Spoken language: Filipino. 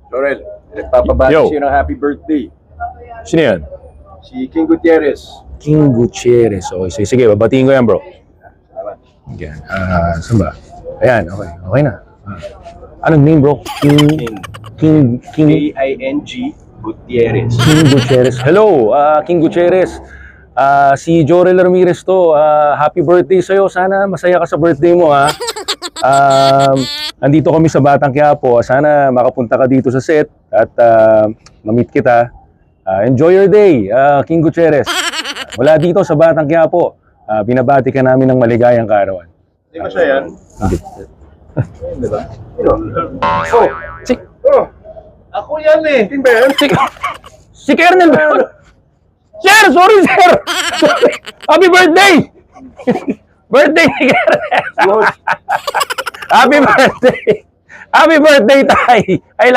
Jorel, nagpapabati Yo. siya ng happy birthday. Sino yan? Si King Gutierrez. King Gutierrez. Okay, sige, babatiin ko yan, bro. Salamat. Yan. Saan ba? Ayan, okay. Okay na. Anong name, bro? King K-I-N-G Gutierrez. King Gutierrez. Hello, King Gutierrez. Si Jorel Ramirez to. Happy birthday sa'yo. Sana masaya ka sa birthday mo, ha? Andito kami sa Batang Quiapo. Sana makapunta ka dito sa set at ma-meet kita. Enjoy your day, King Gutierrez. Mula dito sa Batang Quiapo, binabati ka namin ng maligayang kaarawan. Hindi ba siya yan? Hindi. Di ba? Oh, Ako yan eh. Hindi ba yan? si Kernel ba yun? Sir, sorry sir! Sorry. Happy birthday! Birthday ni Kernel! Happy birthday! Happy birthday, Tay! I